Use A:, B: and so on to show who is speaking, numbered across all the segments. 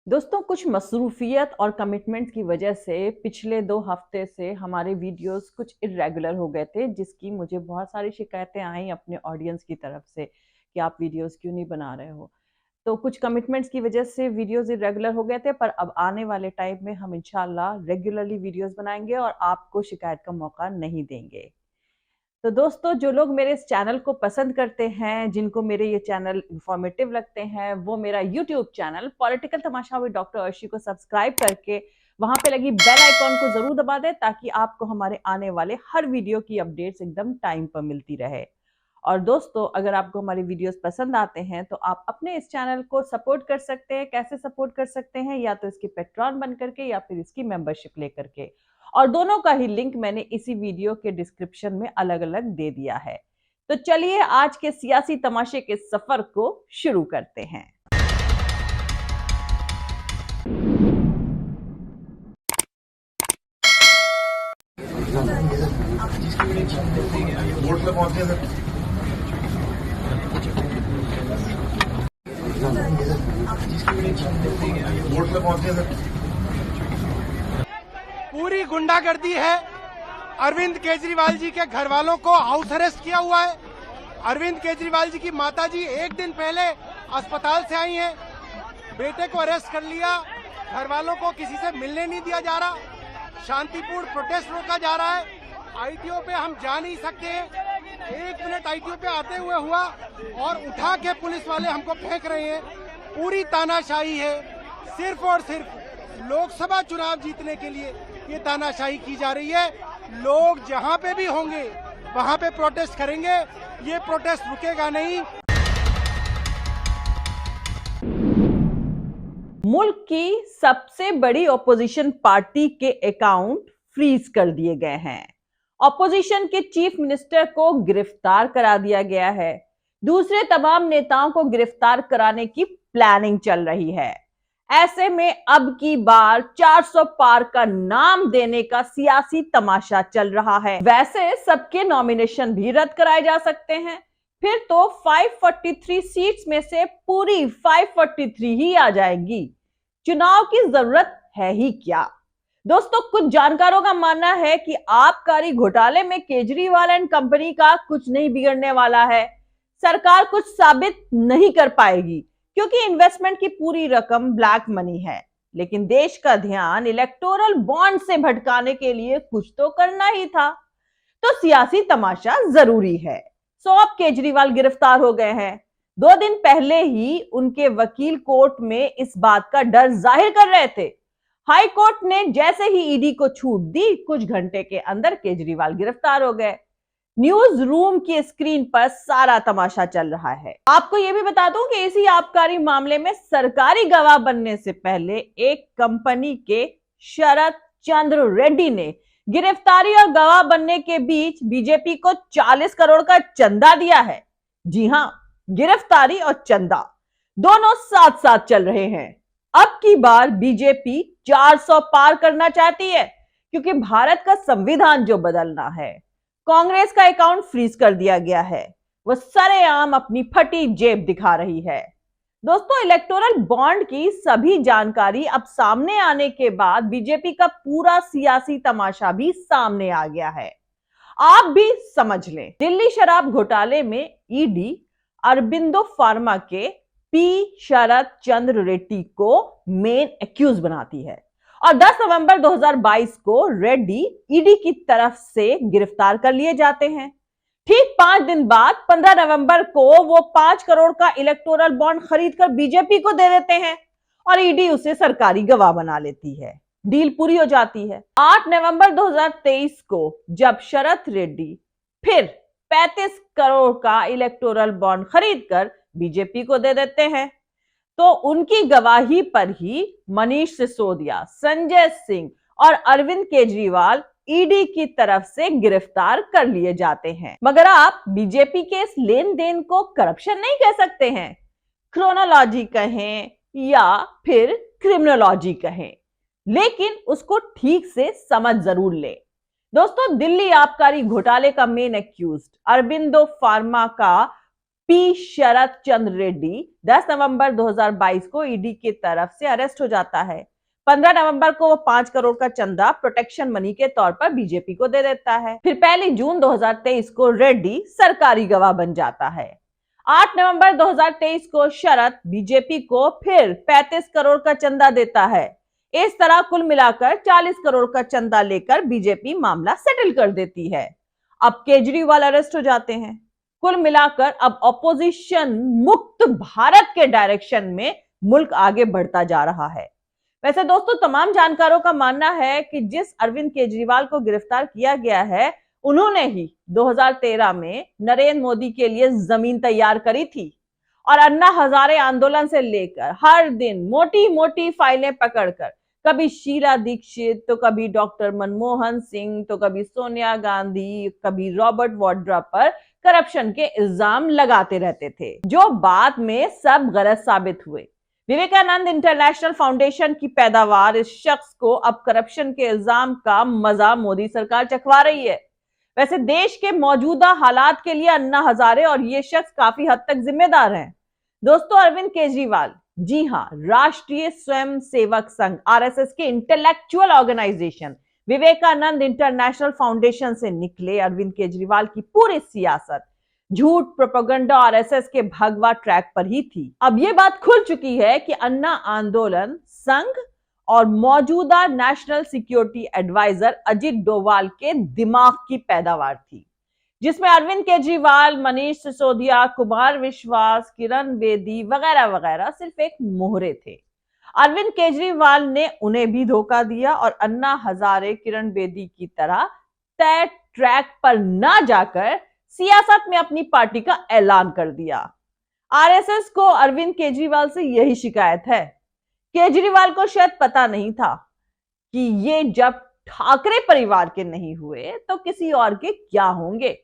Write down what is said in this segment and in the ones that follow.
A: दोस्तों, कुछ मसरूफियत और कमिटमेंट्स की वजह से पिछले 2 हफ्ते से हमारे वीडियोस कुछ इर्रेगुलर हो गए थे, जिसकी मुझे बहुत सारी शिकायतें आई अपने ऑडियंस की तरफ से कि आप वीडियोस क्यों नहीं बना रहे हो। तो कुछ कमिटमेंट्स की वजह से वीडियोस इर्रेगुलर हो गए थे, पर अब आने वाले टाइम में हम इंशाल्लाह रेगुलरली वीडियोस बनाएंगे और आपको शिकायत का मौका नहीं देंगे। तो दोस्तों, जो लोग मेरे इस चैनल को पसंद करते हैं, जिनको मेरे ये चैनल इंफॉर्मेटिव लगते हैं, वो मेरा YouTube channel political Tamasha with doctor Arshi को सब्सक्राइब करके वहां पे लगी बेल आइकॉन को जरूर दबा दें, ताकि आपको हमारे आने वाले हर वीडियो की अपडेट्स एकदम टाइम पर मिलती रहे। और दोस्तों, अगर आपको हमारी वीडियोस पसंद आते हैं तो आप अपने इस चैनल को सपोर्ट कर सकते हैं। कैसे सपोर्ट कर सकते हैं? या तो इसकी पेट्रॉन बन करके या फिर इसकी मेंबरशिप लेकर के। और दोनों का ही लिंक मैंने इसी वीडियो के डिस्क्रिप्शन में अलग अलग दे दिया है। तो चलिए आज के सियासी तमाशे के सफर को शुरू करते हैं।
B: वोट पे पहुंचे सर। वोट पे पहुंचे सर।
C: पूरी गुंडागर्दी है। अरविंद केजरीवाल जी के घर वालों को हाउस अरेस्ट किया हुआ है। अरविंद केजरीवाल जी की माताजी एक दिन पहले अस्पताल से आई हैं, बेटे को अरेस्ट कर लिया। घर वालों को किसी से मिलने नहीं दिया जा रहा। शांतिपूर्ण प्रोटेस्ट रोका जा रहा है। आईटीओ पे हम जा नहीं सकते। 1 मिनट आईटीओ पे आते हुए हुआ और उठा के पुलिस वाले हमको फेंक रहे हैं। पूरी तानाशाही है। सिर्फ और सिर्फ लोकसभा चुनाव जीतने के लिए ये तानाशाही की जा रही है। लोग जहां पे भी होंगे वहां पे प्रोटेस्ट करेंगे। ये प्रोटेस्ट रुकेगा नहीं।
A: मुल्क की सबसे बड़ी ऑपोजिशन पार्टी के अकाउंट फ्रीज कर दिए गए हैं। ऑपोजिशन के चीफ मिनिस्टर को गिरफ्तार करा दिया गया है। दूसरे तमाम नेताओं को गिरफ्तार कराने की प्लानिंग चल रही है। ऐसे में अब की बार 400 पार का नाम देने का सियासी तमाशा चल रहा है। वैसे सबके नॉमिनेशन भी रद्द कराए जा सकते हैं। फिर तो 543 सीट्स में से पूरी 543 ही आ जाएगी। चुनाव की जरूरत है ही क्या? दोस्तों, कुछ जानकारों का मानना है कि आबकारी घोटाले में केजरीवाल एंड कंपनी का कुछ नहीं बिगड़ने वाला है। सरकार कुछ साबित नहीं कर पाएगी, क्योंकि इन्वेस्टमेंट की पूरी रकम ब्लैक मनी है। लेकिन देश का ध्यान इलेक्टोरल बॉन्ड से भटकाने के लिए कुछ तो करना ही था। तो सियासी तमाशा जरूरी है। सो अब केजरीवाल गिरफ्तार हो गए हैं। 2 दिन पहले ही उनके वकील कोर्ट में इस बात का डर जाहिर कर रहे थे। हाई कोर्ट ने जैसे ही ईडी को छूट दी, कुछ घंटे के अंदर केजरीवाल गिरफ्तार हो गए। न्यूज रूम की स्क्रीन पर सारा तमाशा चल रहा है। आपको यह भी बता दूं कि इसी आबकारी मामले में सरकारी गवाह बनने से पहले एक कंपनी के शरद चंद्र रेड्डी ने गिरफ्तारी और गवाह बनने के बीच बीजेपी को 40 करोड़ का चंदा दिया है। जी हां, गिरफ्तारी और चंदा दोनों साथ साथ चल रहे हैं। अब की बार बीजेपी 400 पार करना चाहती है, क्योंकि भारत का संविधान जो बदलना है। कांग्रेस का अकाउंट फ्रीज कर दिया गया है। वो सरेआम अपनी फटी जेब दिखा रही है। दोस्तों, इलेक्टोरल बॉन्ड की सभी जानकारी अब सामने आने के बाद बीजेपी का पूरा सियासी तमाशा भी सामने आ गया है। आप भी समझ लें, दिल्ली शराब घोटाले में ईडी अरबिंदो फार्मा के पी शरद चंद्र रेड्डी को मेन एक्यूज बनाती है और 10 नवंबर 2022 को रेड्डी ईडी की तरफ से गिरफ्तार कर लिए जाते हैं। ठीक 5 दिन बाद 15 नवंबर को वो 5 करोड़ का इलेक्टोरल बॉन्ड खरीदकर बीजेपी को दे देते हैं और ईडी उसे सरकारी गवाह बना लेती है। डील पूरी हो जाती है। 8 नवंबर 2023 को जब शरद रेड्डी फिर 35 करोड़ का इलेक्टोरल बॉन्ड खरीदकर बीजेपी को दे देते हैं, तो उनकी गवाही पर ही मनीष सिसोदिया, संजय सिंह और अरविंद केजरीवाल ईडी की तरफ से गिरफ्तार कर लिए जाते हैं। मगर आप बीजेपी के इस लेन देन को करप्शन नहीं कह सकते हैं। क्रोनोलॉजी कहें या फिर क्रिमिनोलॉजी कहें, लेकिन उसको ठीक से समझ जरूर ले। दोस्तों, दिल्ली आबकारी घोटाले का मेन एक्यूज्ड अरबिंदो फार्मा का पी शरद चंद्र रेड्डी 10 नवंबर 2022 को ईडी की तरफ से अरेस्ट हो जाता है। 15 नवंबर को वो 5 करोड़ का चंदा प्रोटेक्शन मनी के तौर पर बीजेपी को दे देता है। फिर 1 जून 2023 को रेड्डी सरकारी गवाह बन जाता है। 8 नवंबर 2023 को शरद बीजेपी को फिर 35 करोड़ का चंदा देता है। इस तरह कुल मिलाकर 40 करोड़ का चंदा लेकर बीजेपी मामला सेटल कर देती है। अब केजरीवाल अरेस्ट हो जाते हैं। कुल मिलाकर अब ऑपोजिशन मुक्त भारत के डायरेक्शन में मुल्क आगे बढ़ता जा रहा है। वैसे दोस्तों, तमाम जानकारों का मानना है कि जिस अरविंद केजरीवाल को गिरफ्तार किया गया है, उन्होंने ही 2013 में नरेंद्र मोदी के लिए जमीन तैयार करी थी और अन्ना हजारे आंदोलन से लेकर हर दिन मोटी मोटी फाइलें पकड़कर कभी शीला दीक्षित, तो कभी डॉक्टर मनमोहन सिंह, तो कभी सोनिया गांधी, कभी रॉबर्ट वाड्रा पर करप्शन के इल्जाम लगाते रहते थे, जो बाद में सब गलत साबित हुए। विवेकानंद इंटरनेशनल फाउंडेशन की पैदावार इस शख्स को अब करप्शन के इल्जाम का मजा मोदी सरकार चखवा रही है। वैसे देश के मौजूदा हालात के लिए अन्ना हजारे और ये शख्स काफी हद तक जिम्मेदार हैं। दोस्तों, अरविंद केजरीवाल, जी हाँ, राष्ट्रीय स्वयं सेवक संघ आरएसएस के intellectual organisation Vivekananda International Foundation से निकले अरविंद केजरीवाल की पूरी सियासत झूठ, प्रोपेगेंडा और आरएसएस के भगवा ट्रैक पर ही थी। अब यह बात खुल चुकी है कि अन्ना आंदोलन संघ और मौजूदा national security adviser Ajit Doval के दिमाग की पैदावार थी, जिसमें अरविंद केजरीवाल, मनीष सिसोदिया, कुमार विश्वास, किरण बेदी वगैरह वगैरह सिर्फ एक मोहरे थे। अरविंद केजरीवाल ने उन्हें भी धोखा दिया और अन्ना हजारे, किरण बेदी की तरह तय ट्रैक पर ना जाकर सियासत में अपनी पार्टी का ऐलान कर दिया। आरएसएस को अरविंद केजरीवाल से यही शिकायत है। केजरीवाल को शायद पता नहीं था कि ये जब ठाकरे परिवार के नहीं हुए तो किसी और के क्या होंगे।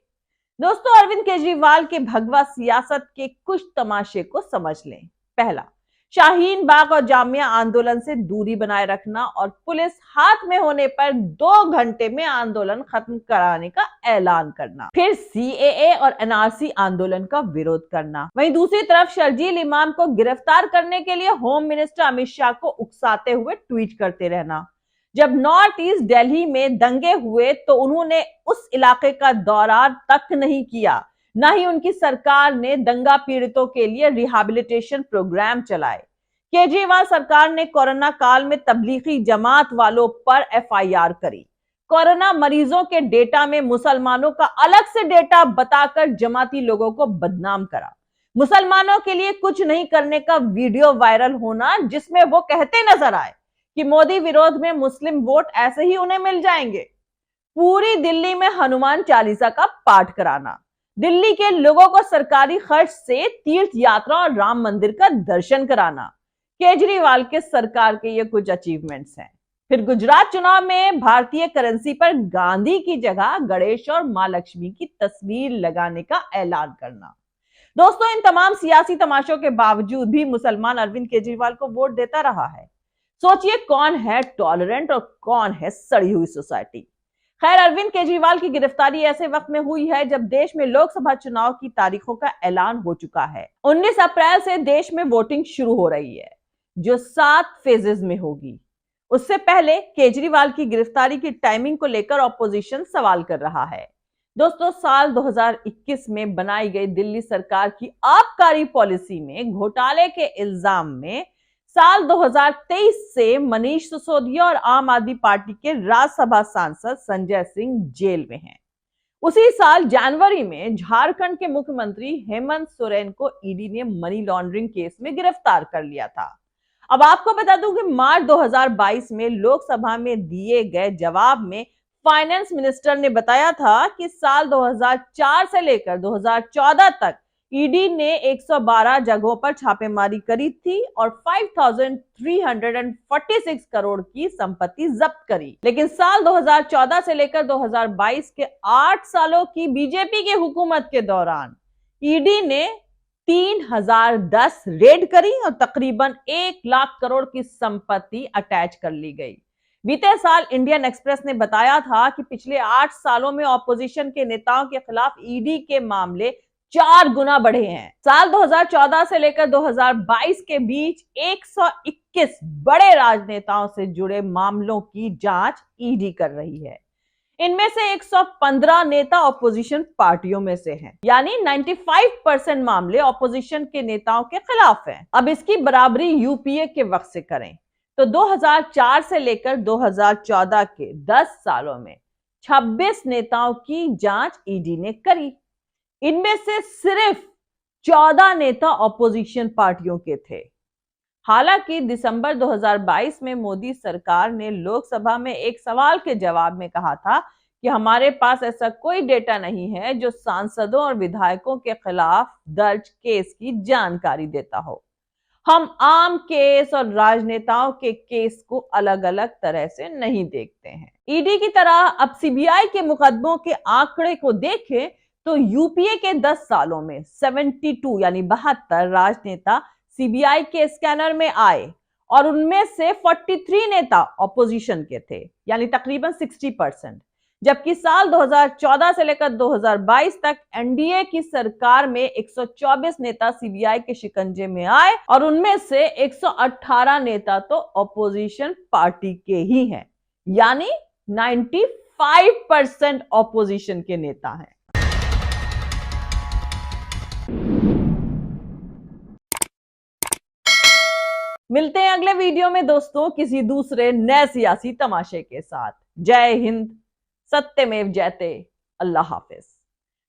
A: दोस्तों, अरविंद केजरीवाल के भगवा सियासत के कुछ तमाशे को समझ लें। पहला, शाहीन बाग और जामिया आंदोलन से दूरी बनाए रखना और पुलिस हाथ में होने पर 2 घंटे में आंदोलन खत्म कराने का ऐलान करना। फिर सीएए और एनआरसी आंदोलन का विरोध करना। वहीं दूसरी तरफ शर्जील इमाम को गिरफ्तार करने के लिए होम मिनिस्टर अमित शाह को उकसाते हुए ट्वीट करते रहना। जब नॉर्थ ईस्ट दिल्ली में दंगे हुए तो उन्होंने उस इलाके का दौरा तक नहीं किया, न ही उनकी सरकार ने दंगा पीड़ितों के लिए रिहैबिलिटेशन प्रोग्राम चलाए। केजरीवाल सरकार ने कोरोना काल में तबलीगी जमात वालों पर एफआईआर करी। कोरोना मरीजों के डेटा में मुसलमानों का अलग से डेटा बताकर जमाती लोगों को बदनाम करा। मुसलमानों के लिए कुछ नहीं करने का वीडियो वायरल होना, जिसमें वो कहते नजर आए कि मोदी विरोध में मुस्लिम वोट ऐसे ही उन्हें मिल जाएंगे। पूरी दिल्ली में हनुमान चालीसा का पाठ कराना। दिल्ली के लोगों को सरकारी खर्च से तीर्थ यात्रा और राम मंदिर का दर्शन कराना। केजरीवाल के सरकार के ये कुछ अचीवमेंट्स हैं। फिर गुजरात चुनाव में भारतीय करेंसी पर गांधी की जगह गणेश और मां लक्ष्मी की तस्वीर लगाने का ऐलान करना। दोस्तों, इन तमाम सियासी तमाशों के बावजूद भी मुसलमान अरविंद केजरीवाल को वोट देता रहा है। सोचिए, कौन है टॉलरेंट और कौन है सड़ी हुई सोसाइटी। खैर, अरविंद केजरीवाल की गिरफ्तारी ऐसे वक्त में हुई है जब देश में लोकसभा चुनाव की तारीखों का ऐलान हो चुका है। 19 अप्रैल से देश में वोटिंग शुरू हो रही है, जो 7 फेजेस में होगी। उससे पहले केजरीवाल की गिरफ्तारी की टाइमिंग को लेकर ऑपोजिशन सवाल कर रहा है। दोस्तों, साल 2021 में बनाई गई दिल्ली सरकार की आबकारी पॉलिसी में घोटाले के इल्जाम में साल 2023 से मनीष सिसोदिया और आम आदमी पार्टी के राज्यसभा सांसद संजय सिंह जेल में हैं। उसी साल जनवरी में झारखंड के मुख्यमंत्री हेमंत सोरेन को ईडी ने मनी लॉन्ड्रिंग केस में गिरफ्तार कर लिया था। अब आपको बता दूं कि मार्च 2022 में लोकसभा में दिए गए जवाब में फाइनेंस मिनिस्टर ने बताया था कि साल 2004 से लेकर 2014 तक ईडी ने 112 जगहों पर छापेमारी करी थी और 5,346 करोड़ की संपत्ति जब्त करी। लेकिन साल 2014 से लेकर 2022 के 8 सालों की बीजेपी की हुकूमत के दौरान ईडी ने 3010 रेड करी और तकरीबन 1 लाख करोड़ की संपत्ति अटैच कर ली गई। बीते साल इंडियन एक्सप्रेस ने बताया था कि पिछले 8 सालों में ऑपोजिशन के नेताओं के खिलाफ ईडी के मामले 4 गुना बढ़े हैं। साल 2014 से लेकर 2022 के बीच 121 बड़े राजनेताओं से जुड़े मामलों की जांच ईडी कर रही है। इनमें से 115 नेता ऑपोजिशन पार्टियों में से हैं, यानी 95% मामले ऑपोजिशन के नेताओं के खिलाफ हैं। अब इसकी बराबरी यूपीए के वक्त से करें तो 2004 से लेकर 2014 के 10 सालों में 26 नेताओं की जांच ईडी ने करी। इनमें से सिर्फ 14 नेता ऑपोजिशन पार्टियों के थे। हालांकि दिसंबर 2022 में मोदी सरकार ने लोकसभा में एक सवाल के जवाब में कहा था कि हमारे पास ऐसा कोई डेटा नहीं है जो सांसदों और विधायकों के खिलाफ दर्ज केस की जानकारी देता हो। हम आम केस और राजनेताओं के केस को अलग अलग तरह से नहीं देखते हैं। ईडी की तरह अब सीबीआई के मुकदमों के आंकड़े को देखें तो यूपीए के 10 सालों में 72 यानी 72 राजनेता सीबीआई के स्कैनर में आए और उनमें से 43 नेता ऑपोजिशन के थे, यानी तकरीबन 60%। जबकि साल 2014 से लेकर 2022 तक एनडीए की सरकार में 124 नेता सीबीआई के शिकंजे में आए और उनमें से 118 नेता तो ऑपोजिशन पार्टी के ही हैं, यानी 95% ऑपोजिशन के नेता हैं। मिलते हैं अगले वीडियो में दोस्तों किसी दूसरे नए सियासी तमाशे के साथ। जय हिंद, सत्यमेव जयते, अल्लाह हाफिज।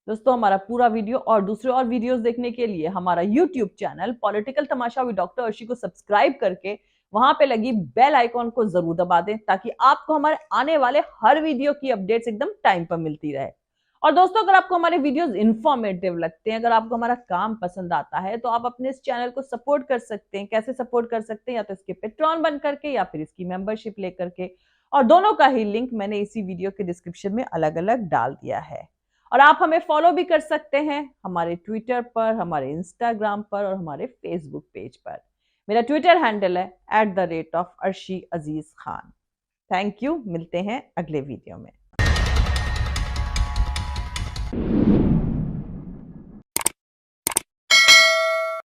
A: दोस्तों हमारा पूरा वीडियो और दूसरे और वीडियोस देखने के लिए हमारा YouTube channel political Tamasha with doctor Arshi को सब्सक्राइब करके वहां पे लगी बेल आइकॉन को जरूर दबा दें ताकि आपको हमारे आने वाले हर वीडियो की अपडेट्स एकदम टाइम पर मिलती रहे। और दोस्तों अगर आपको हमारे वीडियोस इंफॉर्मेटिव लगते हैं, अगर आपको हमारा काम पसंद आता है तो आप अपने इस चैनल को सपोर्ट कर सकते हैं। कैसे सपोर्ट कर सकते हैं? या तो इसके पेट्रॉन बन करके या फिर इसकी मेंबरशिप लेकर के, और दोनों का ही लिंक मैंने इसी वीडियो के डिस्क्रिप्शन में अलग अलग डाल दिया है। और आप हमें फॉलो भी कर सकते हैं हमारे ट्विटर पर, हमारे इंस्टाग्राम पर और हमारे फेसबुक पेज पर। मेरा ट्विटर हैंडल है @arshi aziz khan। Thank you, मिलते हैं अगले वीडियो में।